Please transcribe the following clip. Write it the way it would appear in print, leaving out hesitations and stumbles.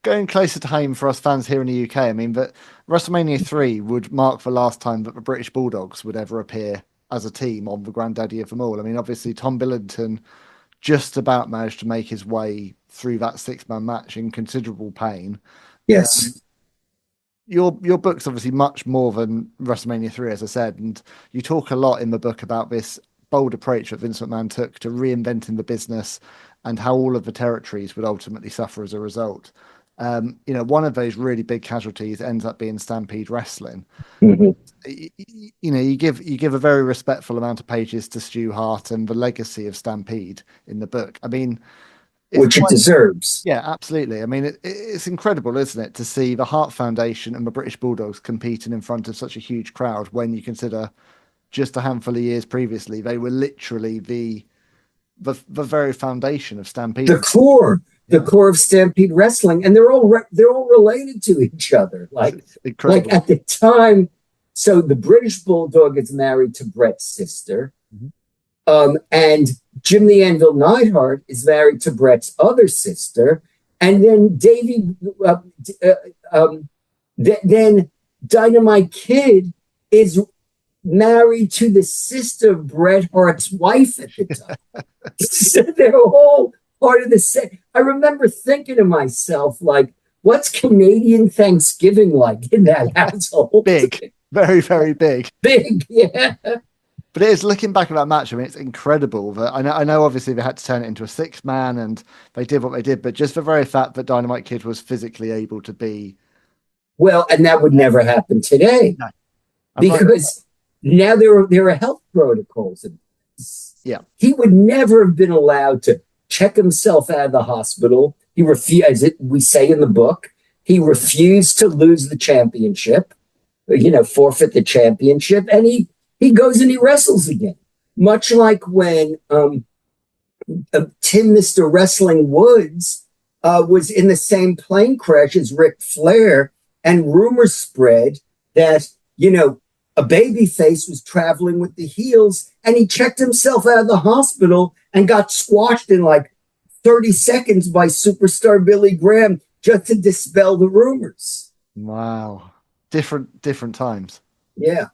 going closer to home for us fans here in the UK, I mean, that WrestleMania 3 would mark the last time that the British Bulldogs would ever appear as a team on the granddaddy of them all. I mean, obviously, Tom Billington just about managed to make his way through that six-man match in considerable pain. Yes. Your book's obviously much more than WrestleMania 3, as I said, and you talk a lot in the book about this bold approach that Vince McMahon took to reinventing the business and how all of the territories would ultimately suffer as a result. One of those really big casualties ends up being Stampede Wrestling. Mm-hmm. You give a very respectful amount of pages to Stu Hart and the legacy of Stampede in the book. I mean, which it deserves. Yeah, absolutely. I mean, it's incredible, isn't it, to see the Hart Foundation and the British Bulldogs competing in front of such a huge crowd when you consider just a handful of years previously, they were literally the very foundation of Stampede. The core of Stampede Wrestling, and they're all related to each other. Like at the time, so the British Bulldog is married to Bret's sister. Mm-hmm. And Jim the Anvil Neidhart is married to Bret's other sister. And then Davey, then Dynamite Kid is married to the sister of Bret Hart's wife at the time. So they're all part of the same. I remember thinking to myself, like, what's Canadian Thanksgiving like in that household? Big, very, very big. Big, yeah. But it is, looking back at that match, I mean, it's incredible that I know obviously they had to turn it into a six-man and they did what they did, but just the very fact that Dynamite Kid was physically able to be... Well, and that would never happen today. No. Because now there are health protocols. Yeah. He would never have been allowed to check himself out of the hospital. He refused, as we say in the book, he refused to lose the championship, forfeit the championship, and he goes and he wrestles again. Much like when Tim Mr. Wrestling Woods was in the same plane crash as Ric Flair, and rumors spread that, a babyface was traveling with the heels, and he checked himself out of the hospital and got squashed in like 30 seconds by superstar Billy Graham just to dispel the rumors. Wow. Different times. Yeah.